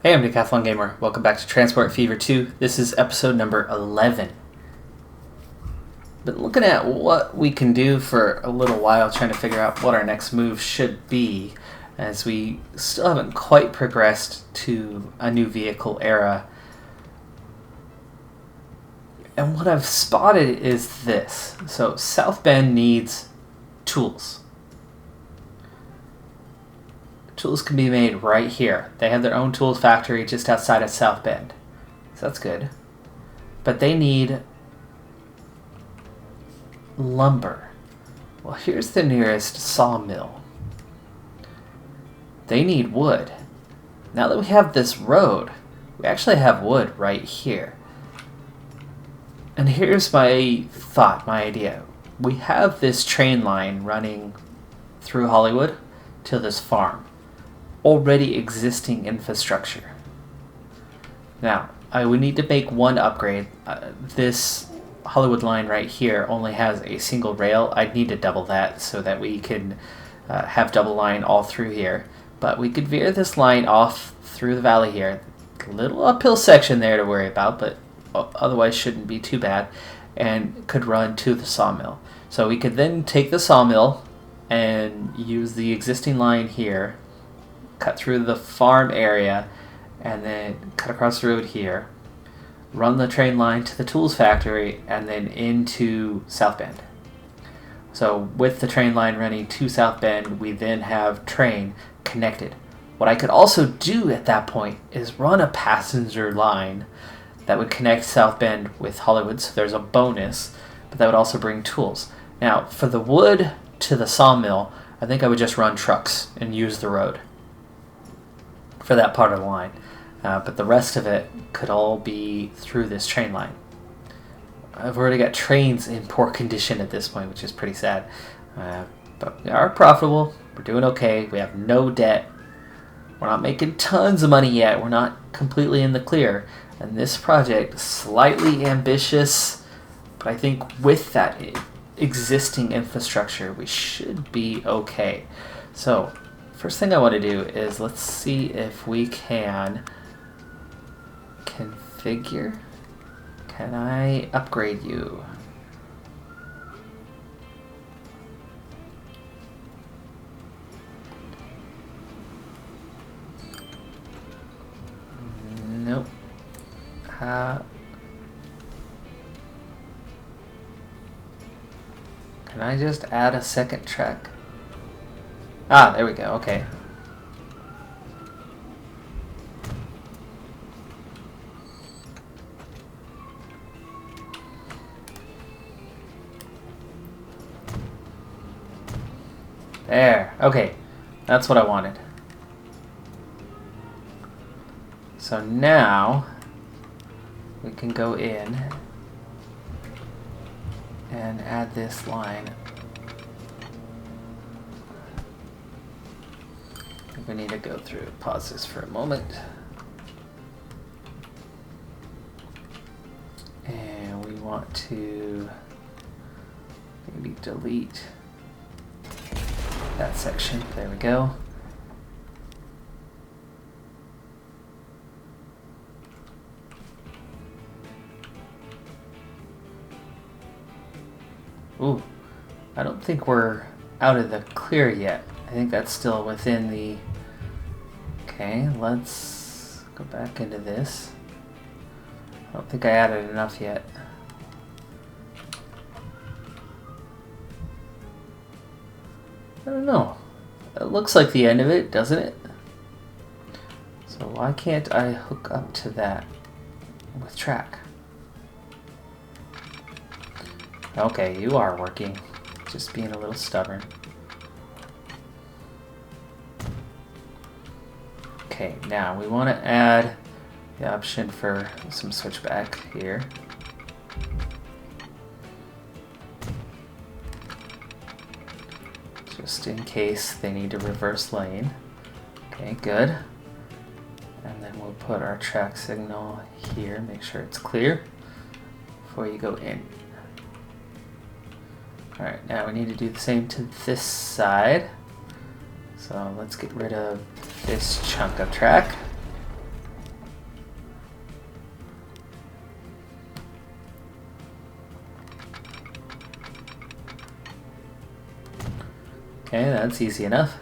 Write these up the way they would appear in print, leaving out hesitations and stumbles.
Hey, I'm Decathlon Gamer. Welcome back to Transport Fever 2. This is episode number 11. Been looking at what we can do for a little while, trying to figure out what our next move should be, as we still haven't quite progressed to a new vehicle era. And what I've spotted is this. So South Bend needs tools. Tools can be made right here. They have their own tools factory just outside of South Bend. So that's good. But they need lumber. Well, here's the nearest sawmill. They need wood. Now that we have this road, we actually have wood right here. And here's my thought, my idea. We have this train line running through Hollywood to this farm. Already existing infrastructure. Now, I would need to make one upgrade. This Hollywood line right here only has a single rail. I'd need to double that so that we can have double line all through here. But we could veer this line off through the valley here. A little uphill section there to worry about, but otherwise shouldn't be too bad. And could run to the sawmill. So we could then take the sawmill and use the existing line here, cut through the farm area, and then cut across the road here, run the train line to the tools factory, and then into South Bend. So with the train line running to South Bend, we then have train connected. What I could also do at that point is run a passenger line that would connect South Bend with Hollywood, so there's a bonus, but that would also bring tools. Now, for the wood to the sawmill, I think I would just run trucks and use the road for that part of the line. But the rest of it could all be through this train line. I've already got trains in poor condition at this point, which is pretty sad. But we are profitable. We're doing okay. We have no debt. We're not making tons of money yet. We're not completely in the clear. And this project is slightly ambitious, but I think with that existing infrastructure, we should be okay. So first thing I want to do is let's see if we can configure. Can I upgrade you? Nope. Can I just add a second track? Ah, there we go. Okay. There. Okay. That's what I wanted. So now we can go in and add this line. We need to go through, pause this for a moment. And we want to maybe delete that section. There we go. Ooh, I don't think we're out of the clear yet. I think that's still within the... Okay, let's go back into this. I don't think I added enough yet. I don't know. It looks like the end of it, doesn't it? So why can't I hook up to that with track? Okay, you are working. Just being a little stubborn. Okay, now we want to add the option for some switchback here. Just in case they need to reverse lane. Okay, good. And then we'll put our track signal here, make sure it's clear before you go in. Alright, now we need to do the same to this side. So let's get rid of this chunk of track. Okay, that's easy enough.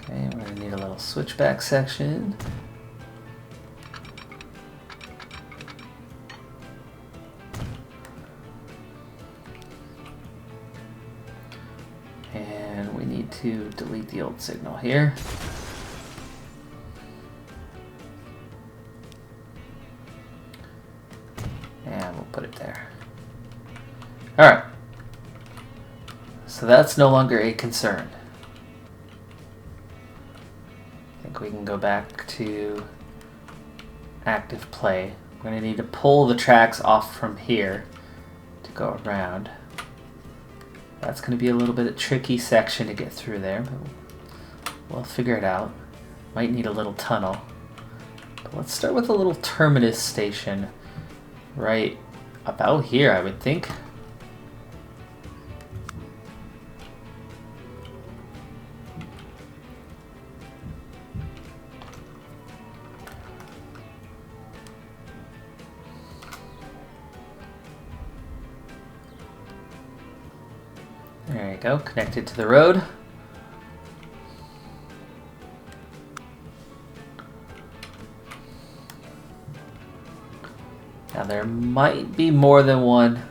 Okay, we're going to need a little switchback section. And we need to delete the old signal here. And we'll put it there. Alright. So that's no longer a concern. I think we can go back to active play. We're going to need to pull the tracks off from here to go around. That's going to be a little bit of a tricky section to get through there, but we'll figure it out. Might need a little tunnel. But let's start with a little terminus station right about here, I would think. There you go, connected to the road. Now there might be more than one.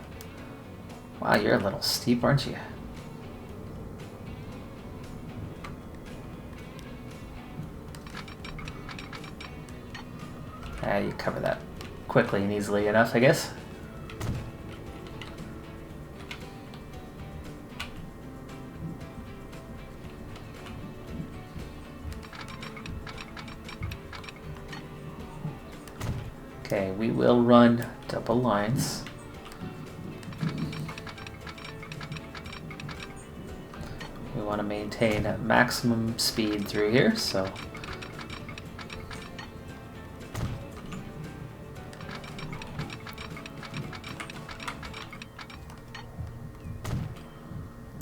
Wow, you're a little steep, aren't you? You cover that quickly and easily enough, I guess. Okay, we will run double lines. We want to maintain maximum speed through here, so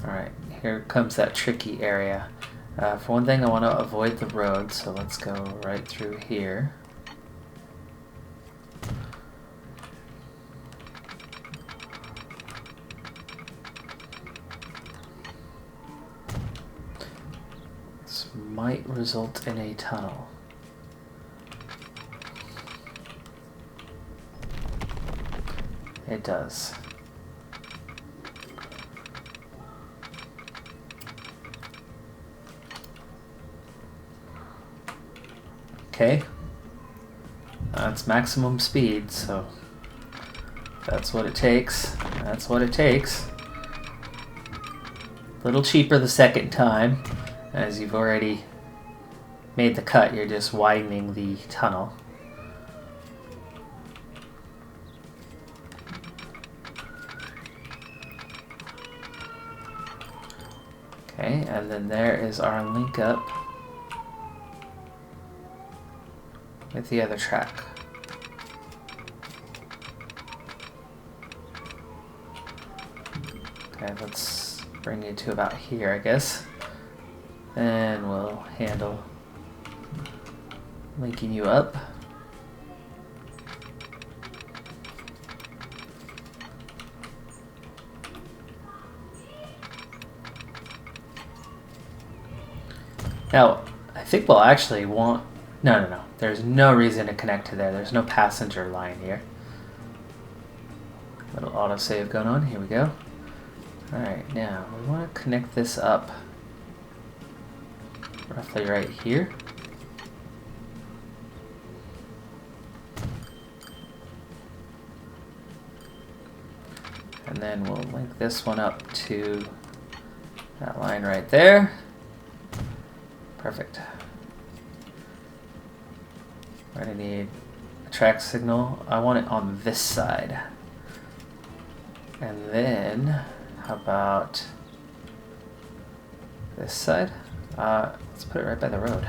alright, here comes that tricky area. For one thing, I want to avoid the road, so let's go right through here. Might result in a tunnel. It does. Okay. That's maximum speed, so that's what it takes. That's what it takes. A little cheaper the second time. As you've already made the cut, you're just widening the tunnel. Okay, and then there is our link up with the other track. Okay, let's bring you to about here, I guess. And we'll handle linking you up. Now, I think we'll actually want... No. There's no reason to connect to there. There's no passenger line here. Little autosave going on. Here we go. Alright, now we want to connect this up roughly right here. And then we'll link this one up to that line right there. Perfect. We're going to need a track signal. I want it on this side. And then, how about this side? Let's put it right by the road.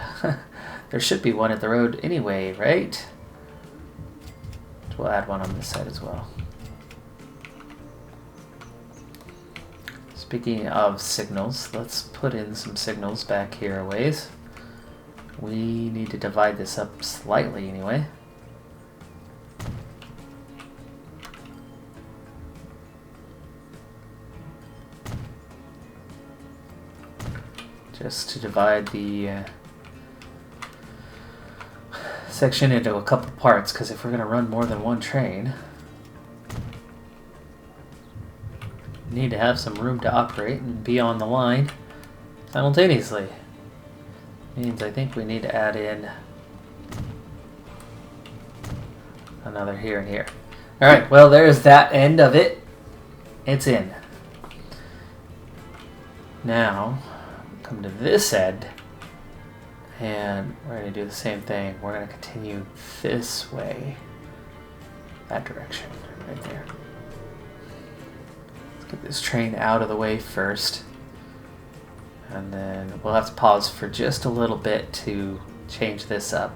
There should be one at the road anyway, right? We'll add one on this side as well. Speaking of signals, let's put in some signals back here a ways. We need to divide this up slightly anyway. just to divide the section into a couple parts, because if we're going to run more than one train, we need to have some room to operate and be on the line simultaneously. Means I think we need to add in another here and here. Alright, well there's that end of it. It's in. Now, come to this end, and we're going to do the same thing. We're going to continue this way. That direction, right there. Let's get this train out of the way first. And then we'll have to pause for just a little bit to change this up.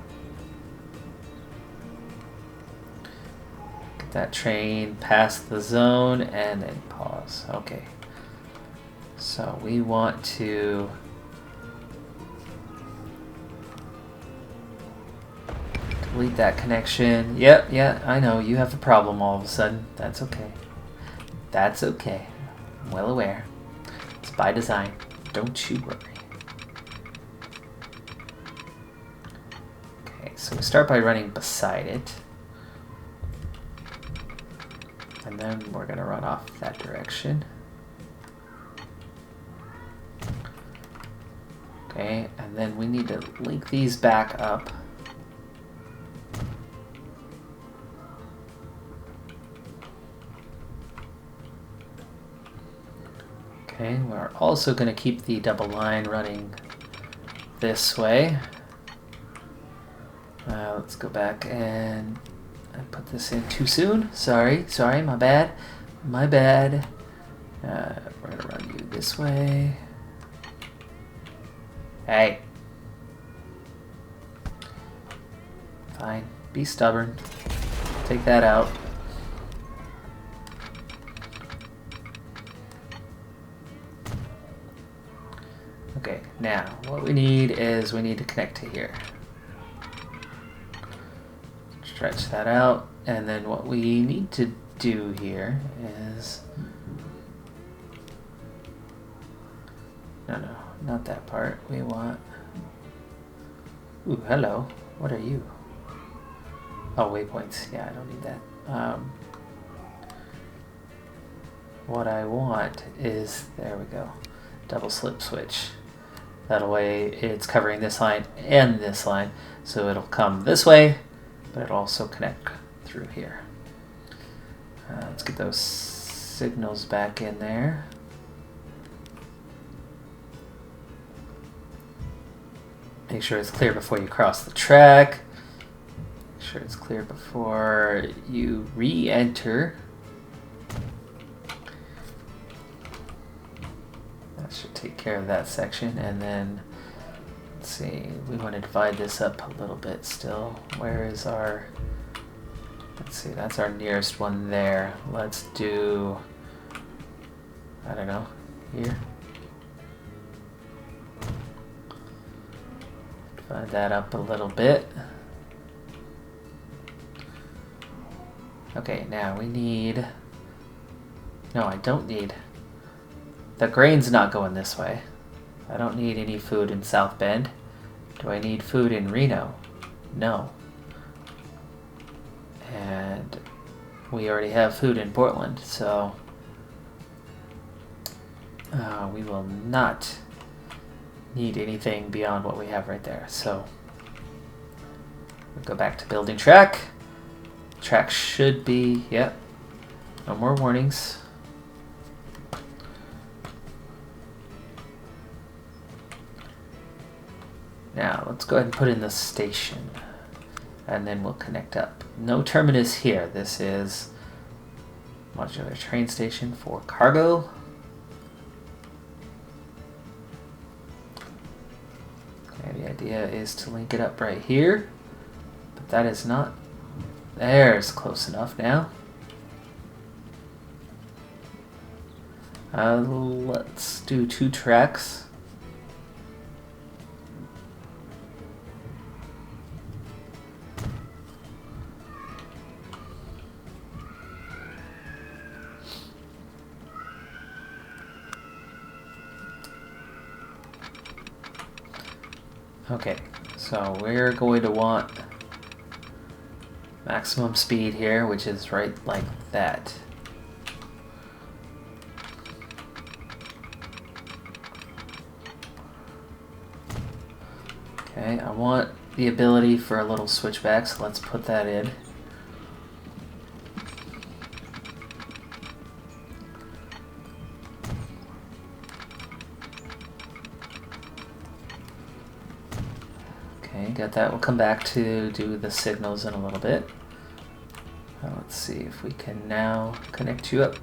Get that train past the zone and then pause. Okay. So we want to delete that connection. Yep, yeah, I know. You have a problem all of a sudden. That's okay. That's okay. I'm well aware. It's by design. Don't you worry. Okay, so we start by running beside it. And then we're going to run off that direction. Okay, and then we need to link these back up. Okay, we're also going to keep the double line running this way. Let's go back and I put this in too soon. Sorry, my bad. My bad. We're going to run you this way. Hey. Fine. Be stubborn. Take that out. Okay, now what we need is we need to connect to here. Stretch that out, and then what we need to do here is... No, not that part. We want... Ooh, hello. What are you? Oh, waypoints. Yeah, I don't need that. What I want is... There we go. Double slip switch. That way it's covering this line and this line. So it'll come this way, but it'll also connect through here. Let's get those signals back in there. Make sure it's clear before you cross the track. Make sure it's clear before you re-enter. That should take care of that section. And then, let's see, we want to divide this up a little bit still. Where is our... Let's see, that's our nearest one there. Let's do... I don't know, here. Divide that up a little bit. Okay, now we need... No, I don't need... The grain's not going this way. I don't need any food in South Bend. Do I need food in Reno? No. And we already have food in Portland, so we will not need anything beyond what we have right there. So we'll go back to building track. Track should be, yep, no more warnings. Now let's go ahead and put in the station, and then we'll connect up. No terminus here. This is modular train station for cargo. Okay, the idea is to link it up right here, but that is not... There's close enough now. Let's do 2 tracks. Okay, so we're going to want maximum speed here, which is right like that. Okay, I want the ability for a little switchback, so let's put that in. Okay, got that. We'll come back to do the signals in a little bit. Let's see if we can now connect you up.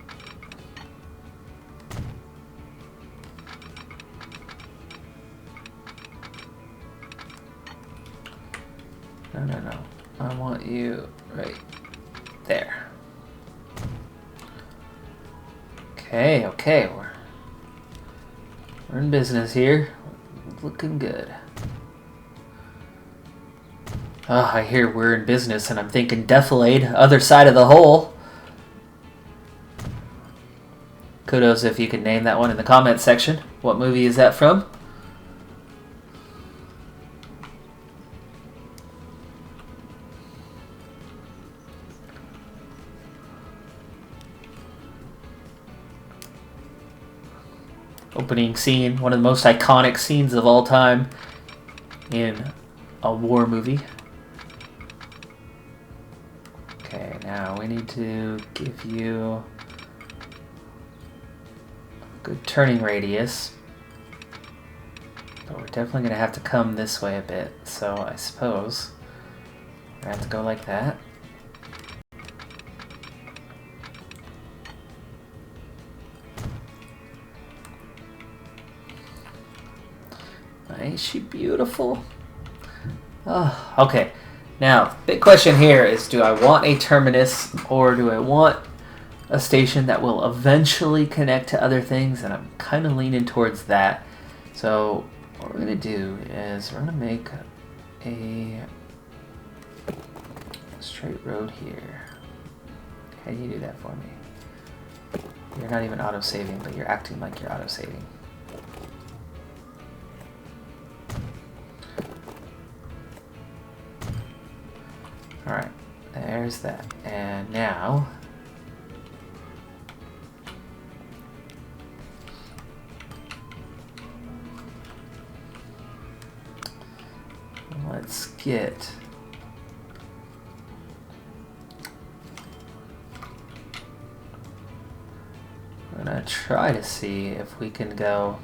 No. I want you right there. Okay. We're in business here. Looking good. Oh, I hear we're in business and I'm thinking Decathlon, other side of the hole. Kudos if you could name that one in the comments section. What movie is that from? Opening scene, one of the most iconic scenes of all time in a war movie. Okay, now we need to give you a good turning radius. But we're definitely going to have to come this way a bit, so I suppose we're going to have to go like that. Ain't she beautiful? Oh, okay. Now, big question here is, do I want a terminus or do I want a station that will eventually connect to other things? And I'm kind of leaning towards that. So what we're going to do is we're going to make a straight road here. Can you do that for me? You're not even auto-saving, but you're acting like you're auto-saving. Alright, there's that. And now let's get I'm gonna try to see if we can go.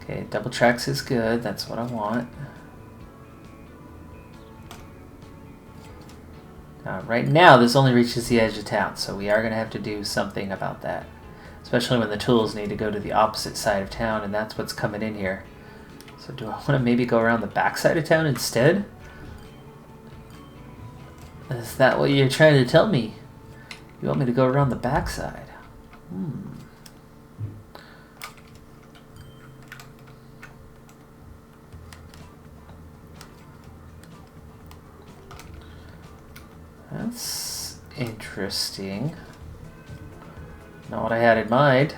Okay, double tracks is good, that's what I want. Right now, this only reaches the edge of town, so we are going to have to do something about that. Especially when the tools need to go to the opposite side of town, and that's what's coming in here. So do I want to maybe go around the back side of town instead? Is that what you're trying to tell me? You want me to go around the back side? That's interesting. Not what I had in mind.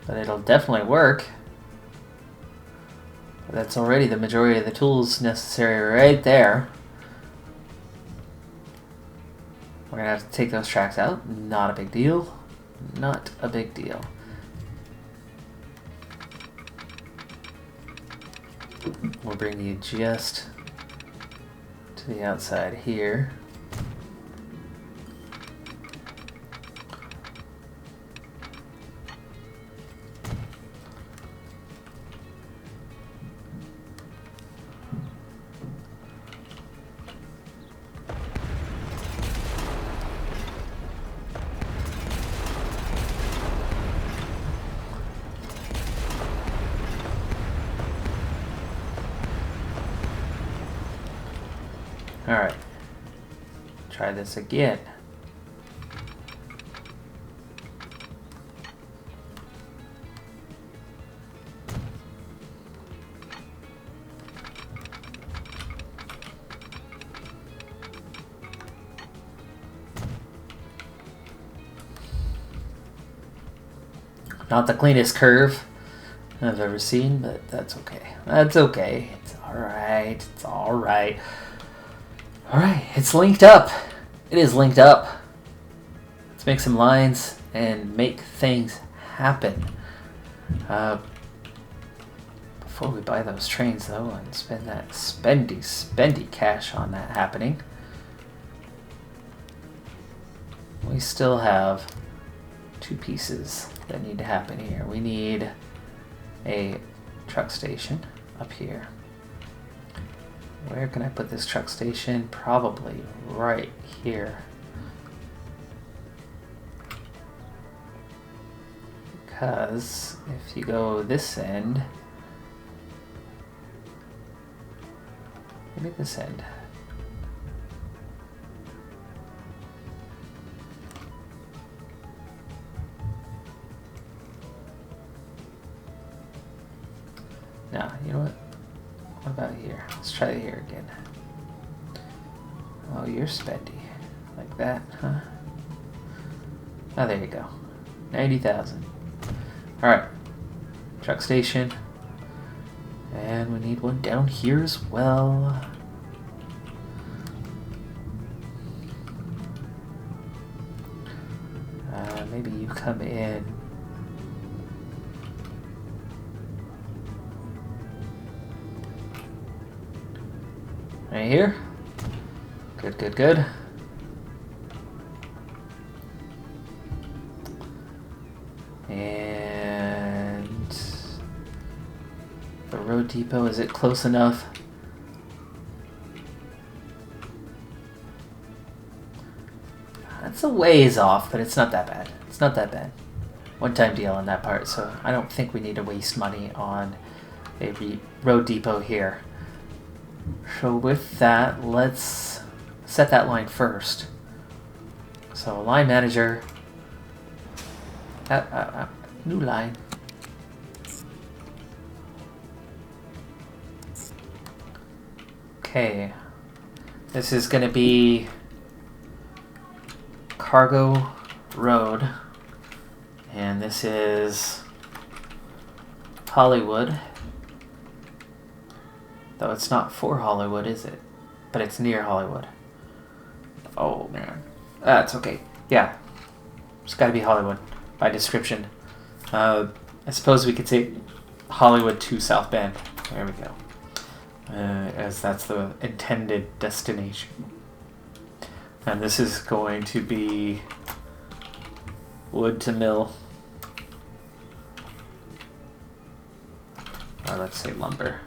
But it'll definitely work. But that's already the majority of the tools necessary right there. We're gonna have to take those tracks out. Not a big deal. Not a big deal. We'll bring you just to the outside here. Alright, try this again. Not the cleanest curve. I've ever seen, but that's okay. That's okay. It's alright. It's alright. Alright, it's linked up. It is linked up. Let's make some lines and make things happen. Before we buy those trains, though, and spend that spendy cash on that happening, we still have two pieces that need to happen here. We need a truck station up here. Where can I put this truck station? Probably right here. Because if you go this end, maybe this end. Now, you know what? What about here? Let's try it here again. Oh, you're spendy. Like that, huh? Oh, there you go. 90,000. Alright. Truck station. And we need one down here as well. Maybe you come in. Right here. Good, good, good. And the road depot, is it close enough? That's a ways off, but it's not that bad. It's not that bad. One-time deal on that part, so I don't think we need to waste money on a road depot here. So with that, let's set that line first. So line manager, new line. Okay, this is going to be Cargo Road, and this is Hollywood. Though it's not for Hollywood, is it? But it's near Hollywood. Oh, man. That's okay. Yeah. It's got to be Hollywood by description. I suppose we could say Hollywood to South Bend. There we go. As that's the intended destination. And this is going to be wood to mill. Or let's say lumber.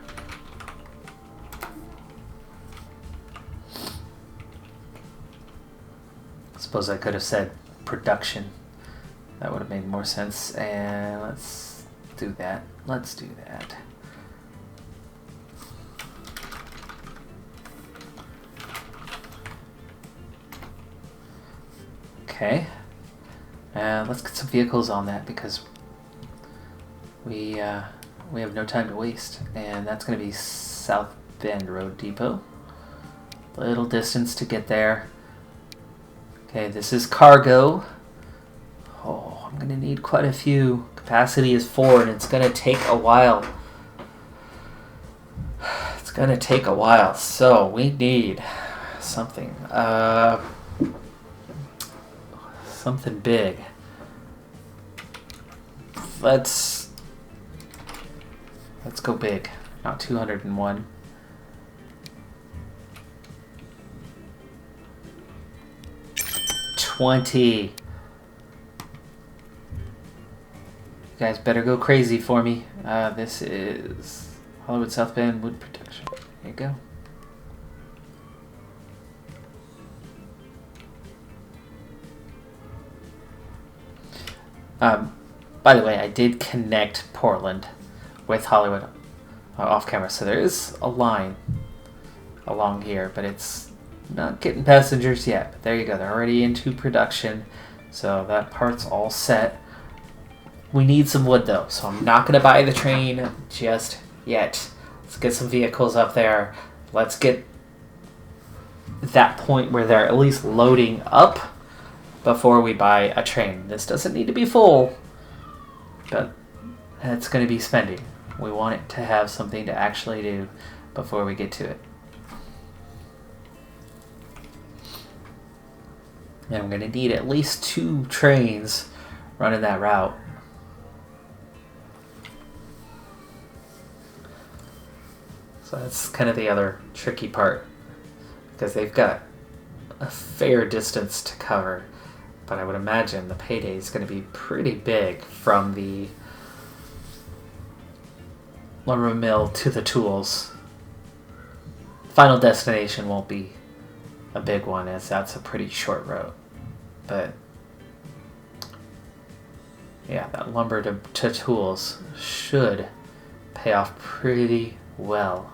Suppose I could have said production. That would have made more sense. And let's do that. Let's do that. Okay. Let's get some vehicles on that because we have no time to waste. And that's going to be South Bend Road Depot. Little distance to get there. Okay, this is cargo. Oh, I'm going to need quite a few. Capacity is 4, and it's going to take a while. It's going to take a while. So, we need something. Something big. Let's go big. Not 201. $20. You guys better go crazy for me. This is Hollywood South Bend Wood Protection. There you go. By the way, I did connect Portland with Hollywood off camera, so there is a line along here, but it's not getting passengers yet. But there you go, they're already into production, so that part's all set. We need some wood though, so I'm not going to buy the train just yet. Let's get some vehicles up there. Let's get that point where they're at least loading up before we buy a train. This doesn't need to be full, but it's going to be spending. We want it to have something to actually do before we get to it. And I'm going to need at least 2 trains running that route. So that's kind of the other tricky part, because they've got a fair distance to cover, but I would imagine the payday is going to be pretty big from the lumber mill to the tools. Final destination won't be a big one, as that's a pretty short road. But yeah, that lumber to tools should pay off pretty well.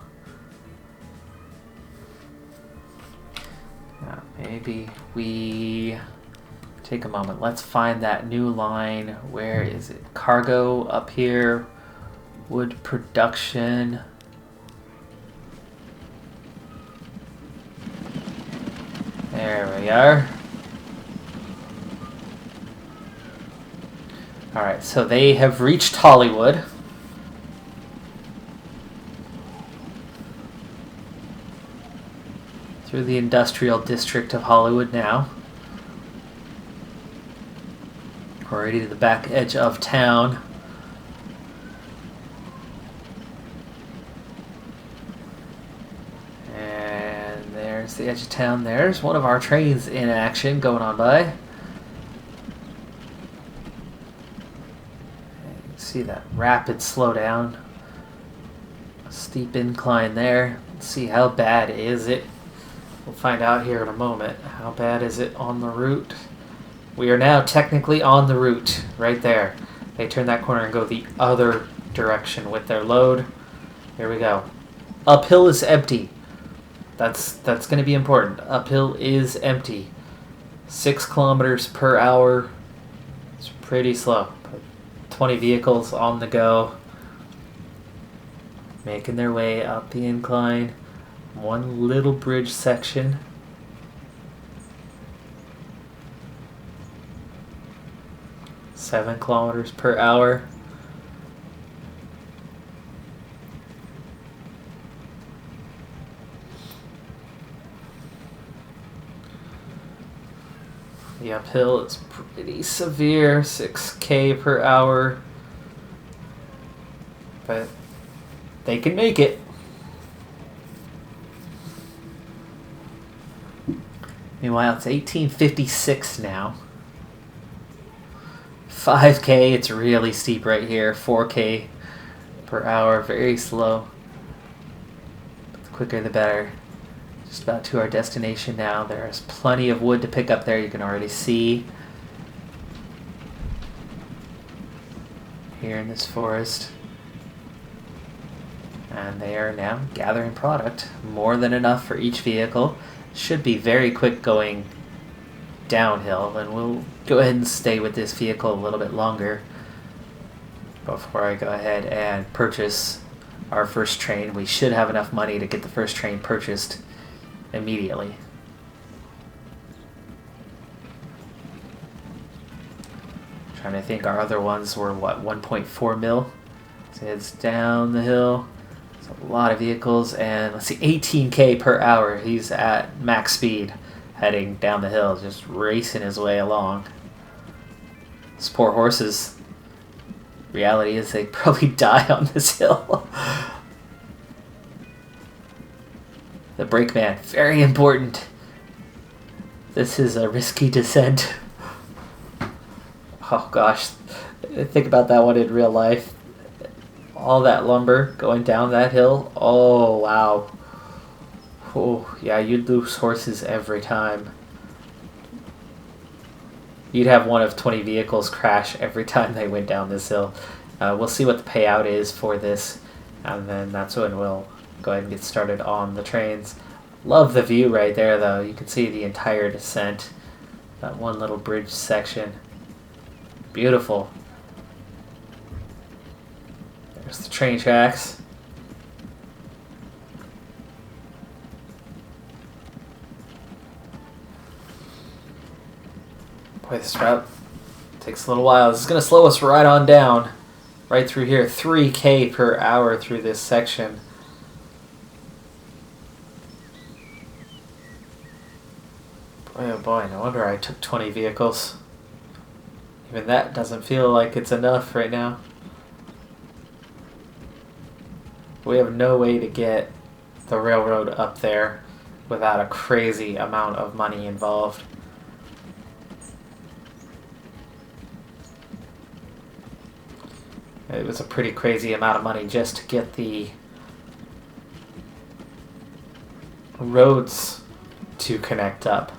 Now, maybe we take a moment. Let's find that new line. Where is it? Cargo up here. Wood production. There we are. Alright, so they have reached Hollywood. Through the industrial district of Hollywood now. Already to the back edge of town. And there's the edge of town. There's one of our trains in action going on by. You can see that rapid slowdown. A steep incline there. Let's see, how bad is it? We'll find out here in a moment. How bad is it on the route? We are now technically on the route, right there. They turn that corner and go the other direction with their load. Here we go. Uphill is empty. That's going to be important. Uphill is empty. 6 kilometers per hour. It's pretty slow. 20 vehicles on the go. Making their way up the incline. One little bridge section. Seven kilometers per hour. The uphill is pretty severe, 6K per hour. But they can make it. Meanwhile, it's 1856 now. 5K, it's really steep right here. 4K per hour, very slow. But the quicker the better. Just about to our destination now. There's plenty of wood to pick up there, you can already see. Here in this forest. And they are now gathering product. More than enough for each vehicle. Should be very quick going downhill, and we'll go ahead and stay with this vehicle a little bit longer before I go ahead and purchase our first train. We should have enough money to get the first train purchased immediately. Trying to think, our other ones were what, 1.4 mil? So it's down the hill. A lot of vehicles, and let's see, 18K per hour. He's at max speed heading down the hill, just racing his way along. These poor horses, reality is they probably die on this hill. The brakeman, very important. This is a risky descent. Oh gosh, think about that one in real life. All that lumber going down that hill. Oh, wow. Oh, yeah, you'd lose horses every time. You'd have one of 20 vehicles crash every time they went down this hill. We'll see what the payout is for this, and then that's when we'll go ahead and get started on the trains. Love the view right there, though. You can see the entire descent. That one little bridge section. Beautiful. There's the train tracks. Boy, this route takes a little while. This is going to slow us right on down. right through here. 3K per hour through this section. Boy, oh boy, no wonder I took 20 vehicles. Even that doesn't feel like it's enough right now. We have no way to get the railroad up there without a crazy amount of money involved. It was a pretty crazy amount of money just to get the roads to connect up.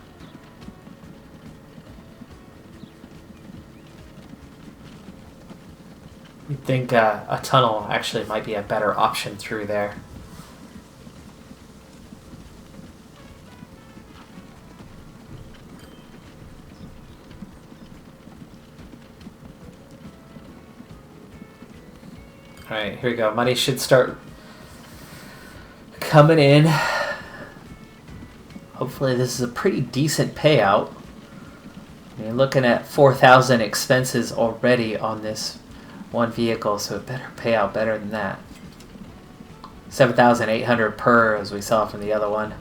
You'd think a tunnel actually might be a better option through there. Alright, here we go. Money should start coming in. Hopefully this is a pretty decent payout. You're looking at 4,000 expenses already on this one vehicle, so it better pay out better than that. 7,800 per, as we saw from the other one.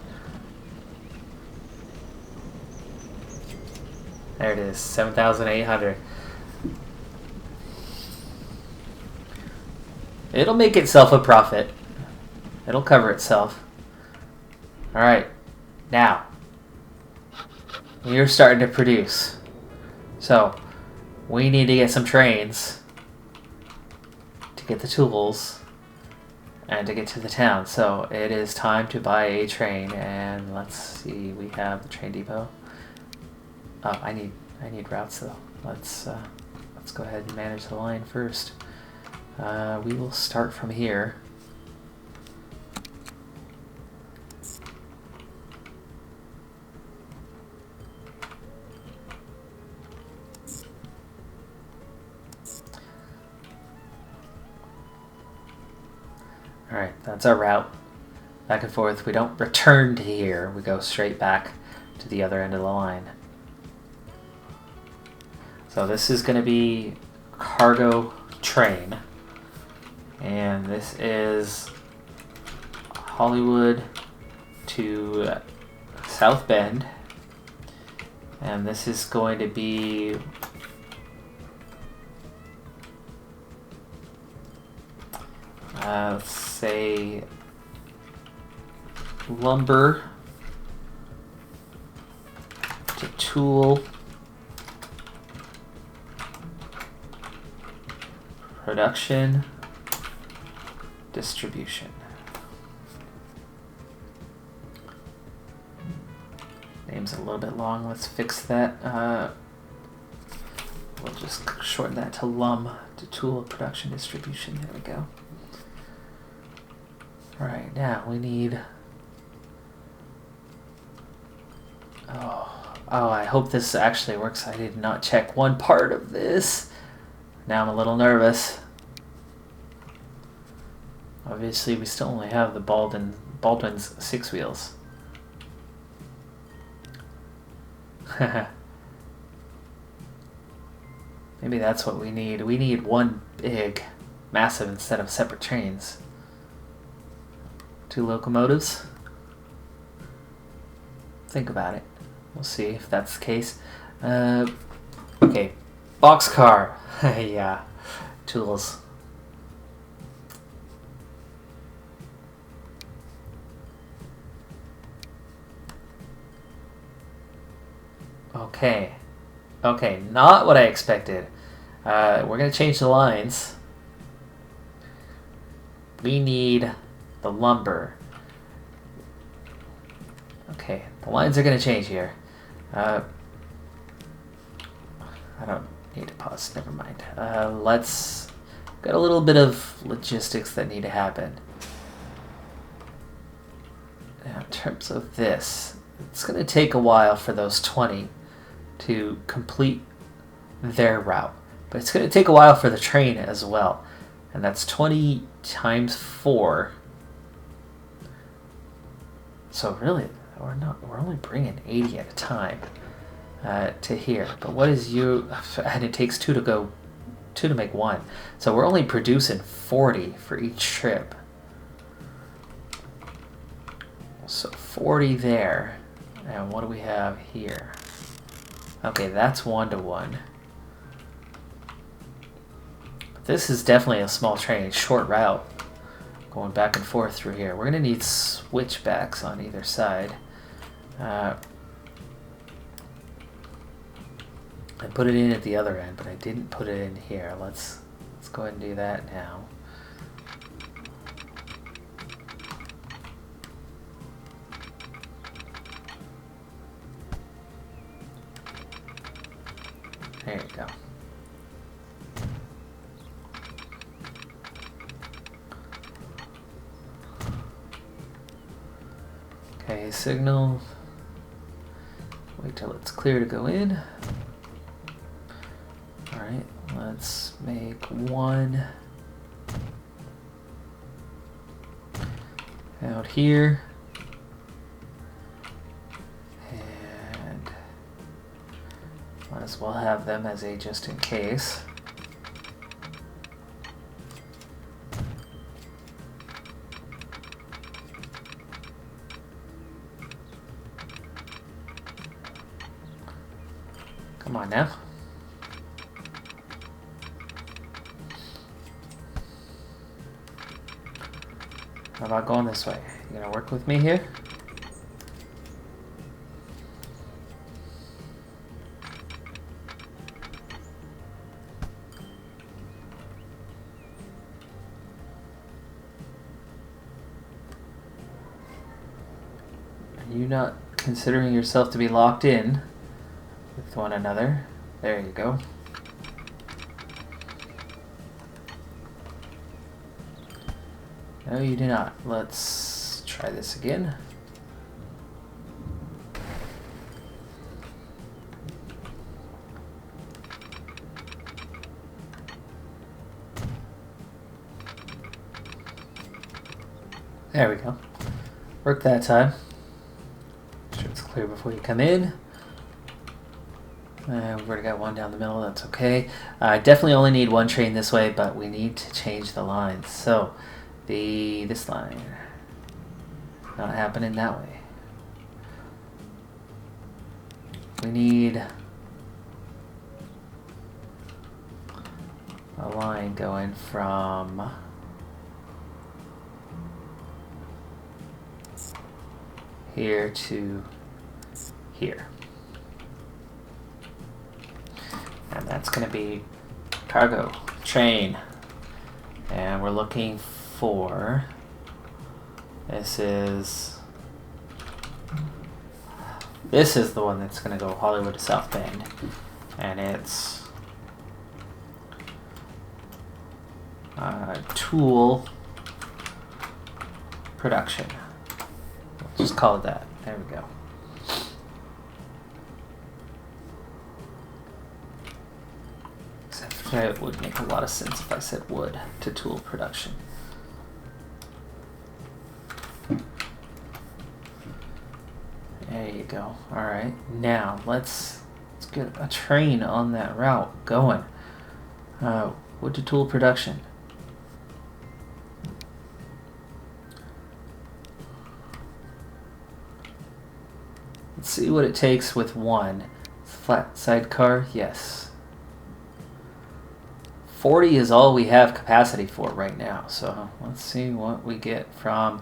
There it is, 7,800. It'll make itself a profit. It'll cover itself. Alright, now we're starting to produce. So we need to get some trains to get the tools and to get to the town. So it is time to buy a train, and let's see, we have the train depot. Oh, I need routes though. Let's go ahead and manage the line first. We will start from here. Alright, that's our route. Back and forth. We don't return to here. We go straight back to the other end of the line. So this is going to be cargo train. And this is Hollywood to South Bend. And this is going to be let's say lumber to tool production distribution. Name's a little bit long. Let's fix that. We'll just shorten that to LUM, to tool production distribution. There we go. Alright, now we need... Oh, I hope this actually works. I did not check one part of this. Now I'm a little nervous. Obviously, we still only have the Baldwin's 6 wheels. Maybe that's what we need. We need one big, massive instead of separate trains. 2 locomotives. Think about it. We'll see if that's the case. Okay, boxcar. Yeah, tools. Okay, not what I expected. We're going to change the lines. We need the lumber. Okay, the lines are going to change here. I don't need to pause, never mind. Let's... Got a little bit of logistics that need to happen. Now, in terms of this, it's going to take a while for those 20 to complete their route. But it's going to take a while for the train as well. And that's 20 times 4. So really, we're only bringing 80 at a time to here. But what is you... And it takes 2 to go 2 to make 1. So we're only producing 40 for each trip. So 40 there. And what do we have here? Okay, that's 1 to 1. This is definitely a small train, short route, going back and forth through here. We're going to need switchbacks on either side. I put it in at the other end, but I didn't put it in here. Let's go ahead and do that now. There you go. Okay, signal. Wait till it's clear to go in. Alright, let's make 1 out here. And might as well have them as a just in case. Come on now. How about going this way? You gonna work with me here? Are you not considering yourself to be locked in with one another? There you go. No, you do not. Let's try this again. There we go. Worked that time. Make sure it's clear before you come in. We've already got 1 down the middle, that's okay. I definitely only need 1 train this way, but we need to change the lines. So, this line, not happening that way. We need a line going from here to here. And that's going to be cargo train. And we're looking for, this is the one that's going to go Hollywood to South Bend. And it's tool production. We'll just call it that. There we go. It would make a lot of sense if I said wood to tool production. There you go. Alright, now let's get a train on that route going. Wood to tool production. Let's see what it takes with 1. Flat sidecar, yes. 40 is all we have capacity for right now, so let's see what we get from,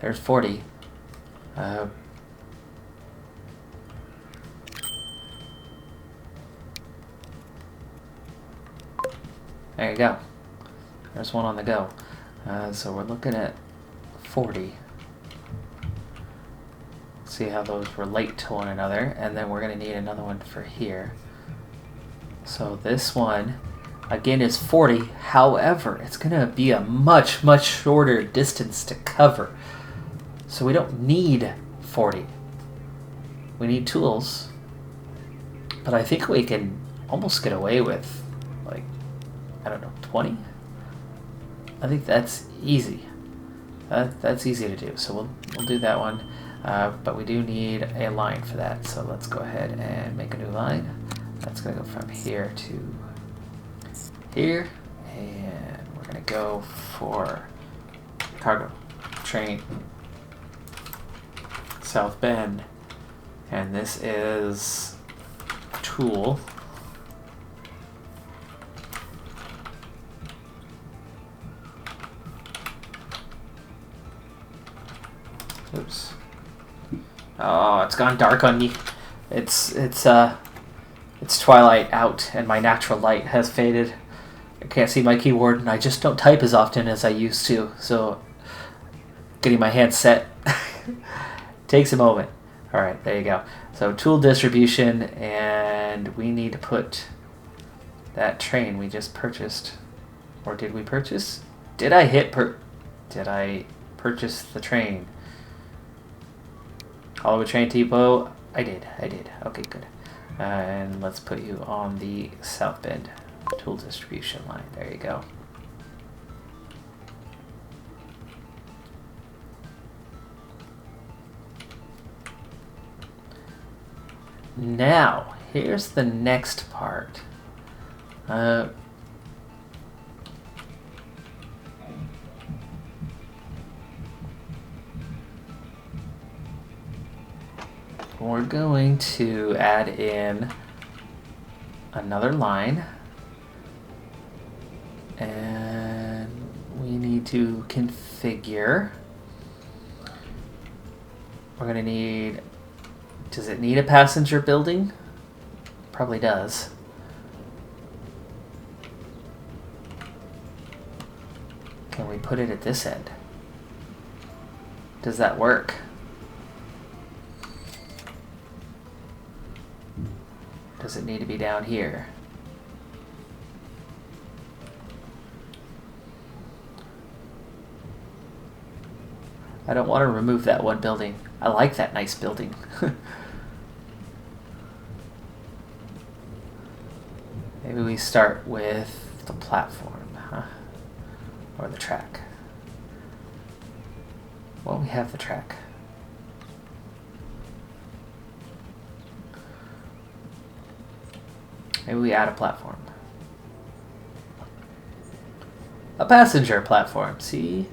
there's 40. There you go. There's 1 on the go. So we're looking at 40. See how those relate to one another, and then we're going to need another one for here. So this one again is 40, however, it's going to be a much shorter distance to cover. So we don't need 40. We need tools. But I think we can almost get away with, like, I don't know, 20? I think that's easy. That's easy to do, so we'll do that one. But we do need a line for that, so let's go ahead and make a new line. That's going to go from here to here, and we're gonna go for cargo train South Bend, and this is tool. Oops. Oh, it's gone dark on me. It's twilight out, and my natural light has faded. I can't see my keyboard, and I just don't type as often as I used to. So, getting my hand set takes a moment. All right, there you go. So, tool distribution, and we need to put that train we just purchased, or did we purchase? Did I purchase the train? Hollywood Train Depot. I did. Okay, good. And let's put you on the South Bend tool distribution line. There you go. Now, here's the next part. We're going to add in another line, and we need to configure. We're going to need, does it need a passenger building? Probably does. Can we put it at this end? Does that work? Does it need to be down here? I don't want to remove that one building. I like that nice building. Maybe we start with the platform, huh? Or the track. Well, we have the track. Maybe we add a platform. A passenger platform, see?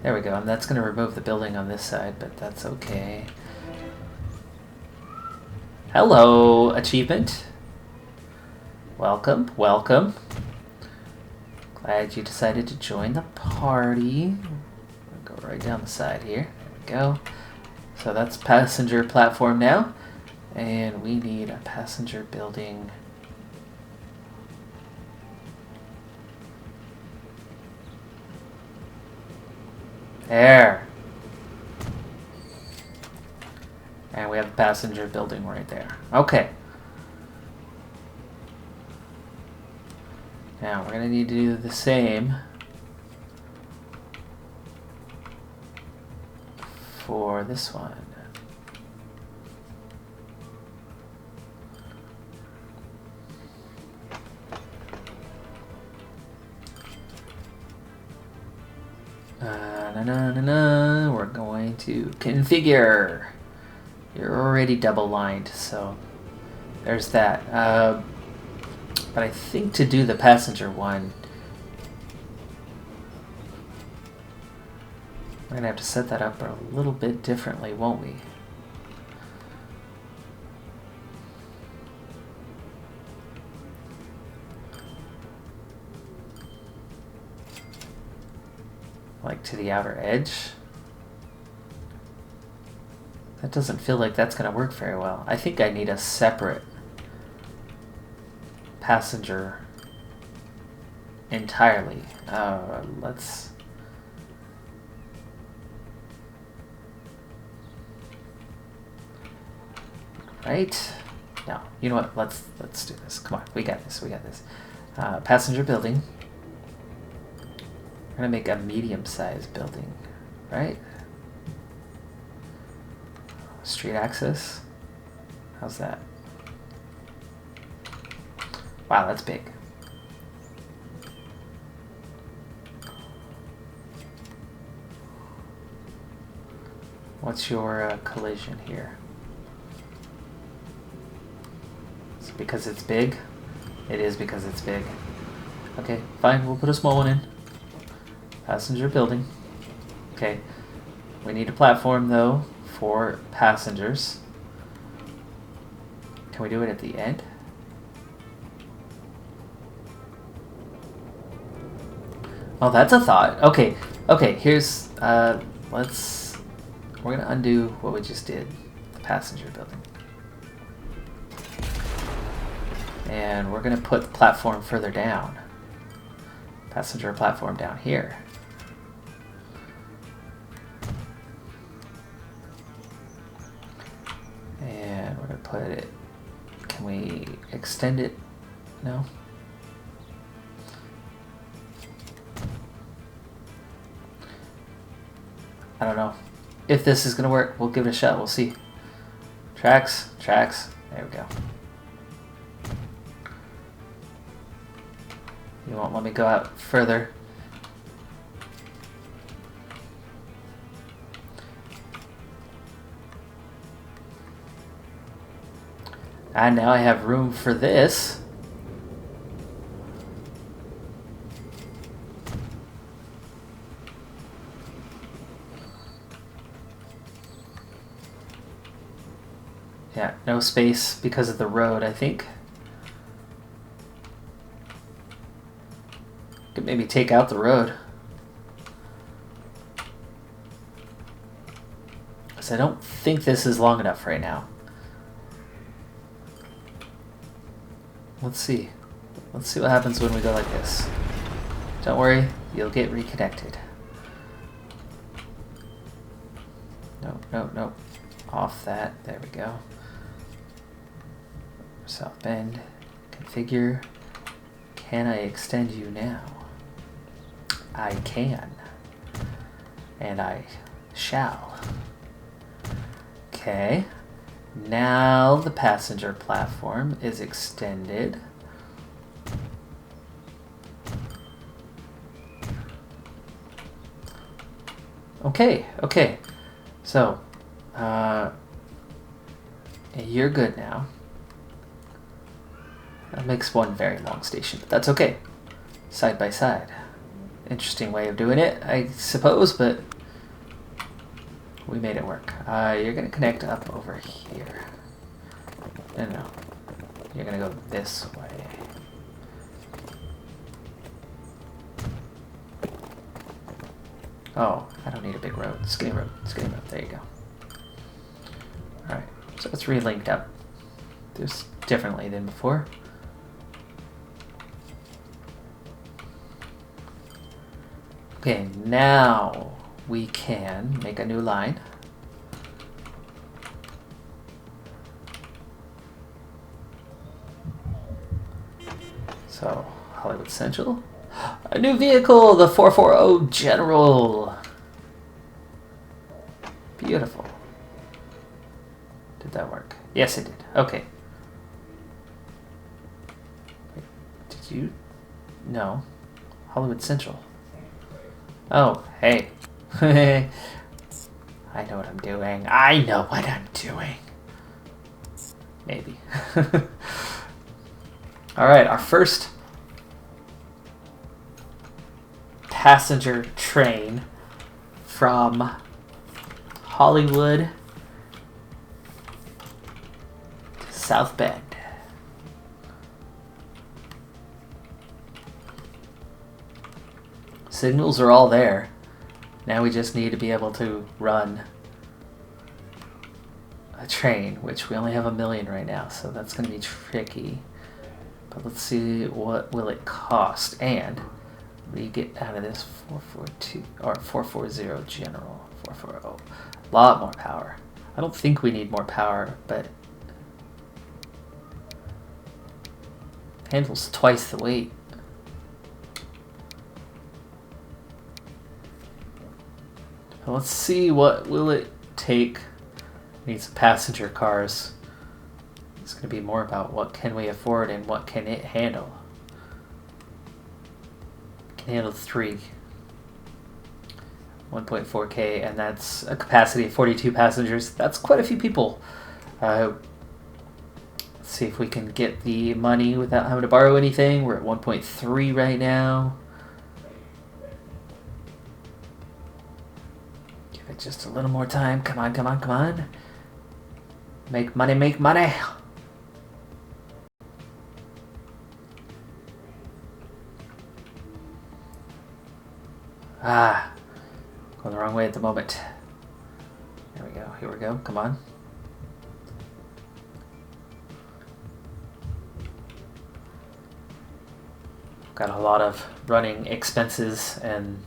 There we go, and that's going to remove the building on this side, but that's okay. Hello, achievement. Welcome, welcome. Glad you decided to join the party. I'll go right down the side here. There we go. So that's passenger platform now. And we need a passenger building. There. And we have a passenger building right there. Okay. Now we're going to need to do the same for this one. We're going to configure. You're already double lined, so there's that. But I think to do the passenger one, we're going to have to set that up a little bit differently, won't we? Like to the outer edge. That doesn't feel like that's going to work very well. I think I need a separate passenger entirely. Let's... Right? No, you know what? Let's do this. Come on, we got this. Passenger building. We're gonna make a medium-sized building, right? Street access. How's that? Wow, that's big. What's your collision here? Is it because it's big? It is because it's big. Okay, fine, we'll put a small one in. Passenger building. Okay. We need a platform, though, for passengers. Can we do it at the end? Oh, that's a thought. Okay, okay, here's, we're gonna undo what we just did. The passenger building. And we're gonna put the platform further down. Passenger platform down here. And we're gonna put it, can we extend it? No? I don't know. If this is gonna work, we'll give it a shot, we'll see. Tracks, tracks, there we go. You won't let me go out further. And now I have room for this. Yeah, no space because of the road, I think. Could maybe take out the road. Because I don't think this is long enough right now. Let's see. Let's see what happens when we go like this. Don't worry, you'll get reconnected. Nope, nope, nope. Off that. There we go. South Bend. Configure. Can I extend you now? I can. And I shall. Okay. Now the passenger platform is extended. Okay, okay. So, you're good now. That makes one very long station, but that's okay. Side by side. Interesting way of doing it, I suppose, but we made it work. You're gonna connect up over here. No. You're gonna go this way. Oh, I don't need a big road. Skinny road. Skinny road. There you go. Alright, so it's re-linked up. Just differently than before. Okay, now we can make a new line. So, Hollywood Central. A new vehicle, the 440 General. Beautiful. Did that work? Yes, it did. Okay. Wait, did you? No. Hollywood Central. Oh, hey. I know what I'm doing. I know what I'm doing. Maybe. Alright, our first passenger train from Hollywood to South Bend. Signals are all there. Now we just need to be able to run a train, which we only have 1 million right now, so that's going to be tricky. But let's see, what will it cost? And what do you get out of this 442 or 440 General 440? A lot more power. I don't think we need more power, but handles twice the weight. Let's see, what will it take? Need some passenger cars. It's going to be more about what can we afford and what can it handle. It can handle 3. 1.4K, and that's a capacity of 42 passengers. That's quite a few people. Let's see if we can get the money without having to borrow anything. We're at 1.3 right now. Give it just a little more time. Come on, come on, come on. Make money, make money. Ah, going the wrong way at the moment. There we go, here we go, come on. Got a lot of running expenses and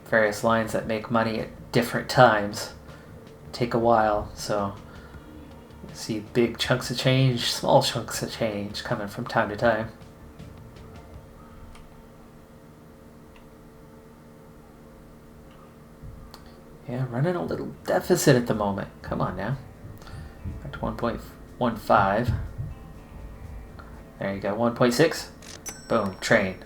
various lines that make money at different times. Take a while, so you see big chunks of change, small chunks of change coming from time to time. Yeah, running a little deficit at the moment. Come on now. Back to 1.15. There you go, 1.6. Boom, train.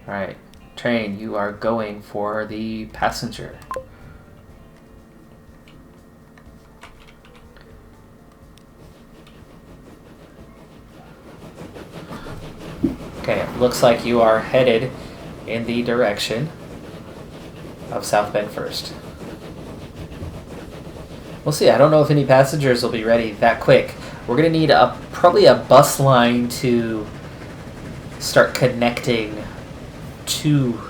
Alright, train, you are going for the passenger. Okay, it looks like you are headed in the direction of South Bend first. We'll see. I don't know if any passengers will be ready that quick. We're going to need probably a bus line to start connecting to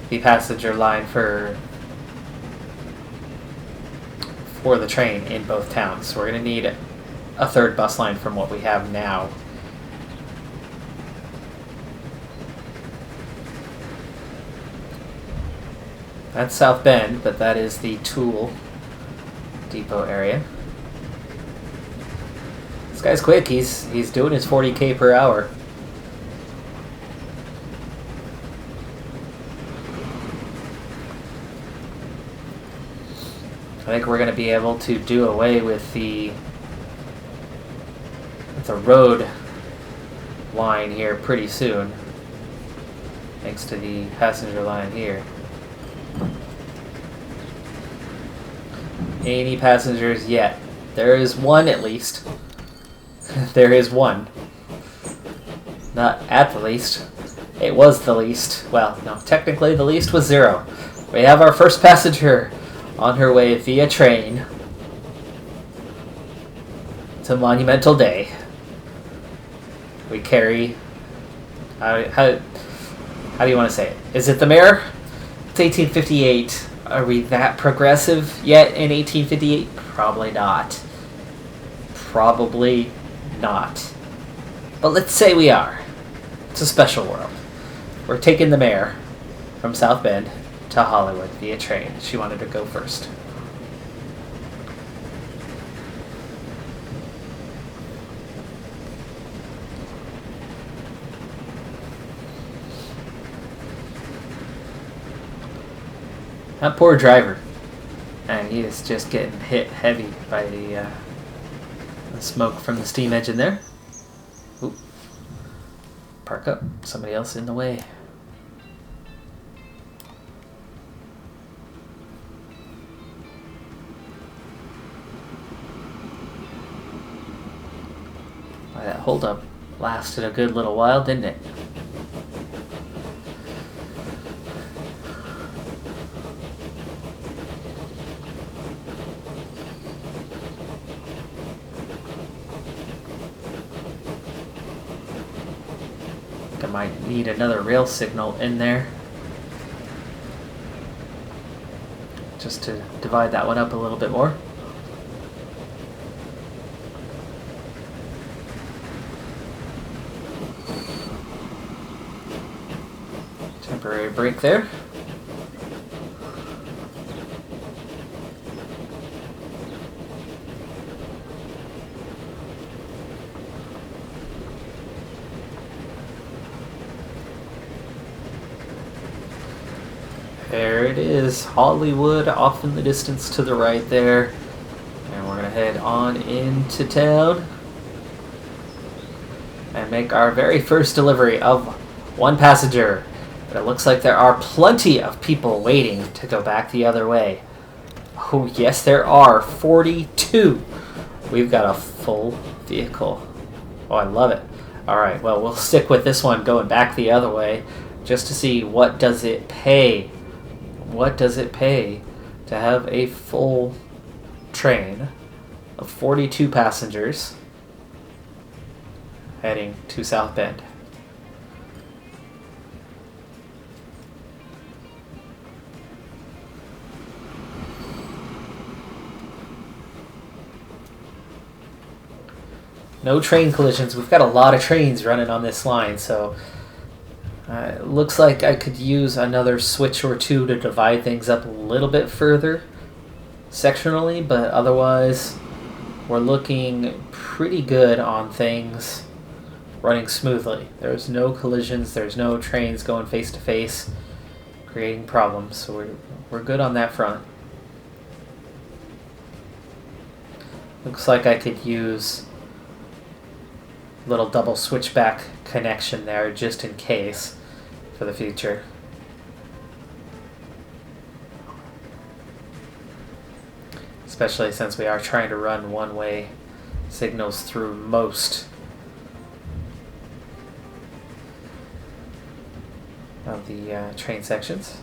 the passenger line for the train in both towns. So we're going to need a third bus line from what we have now. That's South Bend, but that is the Tool Depot area. This guy's quick. He's doing his 40k per hour. I think we're going to be able to do away with the road line here pretty soon, thanks to the passenger line here. Any passengers yet? There is one at least. There is one. Not at the least. It was the least. Well, no, technically the least was 0. We have our first passenger on her way via train. It's a monumental day. We carry... How do you want to say it? Is it the mayor? It's 1858. Are we that progressive yet in 1858? Probably not. Probably not. But let's say we are. It's a special world. We're taking the mayor from South Bend to Hollywood via train. She wanted to go first. That poor driver. And he is just getting hit heavy by the smoke from the steam engine there. Oop. Park up. Somebody else in the way. Boy, that holdup lasted a good little while, didn't it? I might need another rail signal in there just to divide that one up a little bit more. Temporary break there. There it is, Hollywood off in the distance to the right there. And we're going to head on into town and make our very first delivery of one passenger. But it looks like there are plenty of people waiting to go back the other way. Oh yes, there are 42 We've got a full vehicle. Oh, I love it. Alright, well, we'll stick with this one going back the other way just to see what does it pay. What does it pay to have a full train of 42 passengers heading to South Bend. No train collisions. We've got a lot of trains running on this line, so it looks like I could use another switch or two to divide things up a little bit further sectionally, but otherwise we're looking pretty good on things running smoothly. There's no collisions, there's no trains going face to face creating problems, so we're good on that front. Looks like I could use little double switchback connection there just in case for the future. Especially since we are trying to run one-way signals through most of the train sections.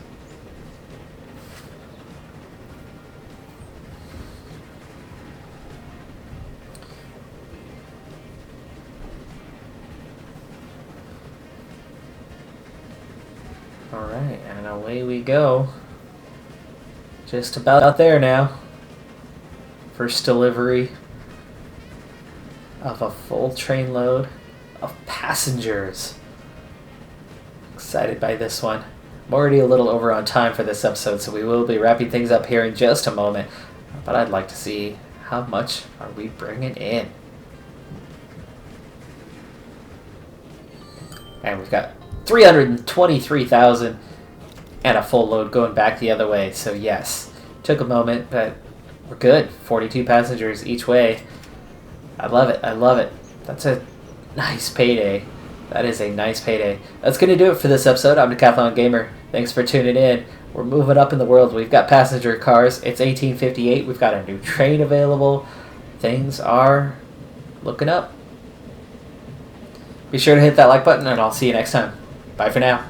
Alright, and away we go. Just about out there now. First delivery of a full train load of passengers. Excited by this one. I'm already a little over on time for this episode, so we will be wrapping things up here in just a moment. But I'd like to see how much are we bringing in. And we've got 323,000 and a full load going back the other way. So yes, took a moment, but we're good. 42 passengers each way. I love it. I love it. That's a nice payday. That is a nice payday. That's going to do it for this episode. I'm Decathlon Gamer. Thanks for tuning in. We're moving up in the world. We've got passenger cars. It's 1858. We've got a new train available. Things are looking up. Be sure to hit that like button, and I'll see you next time. Bye for now.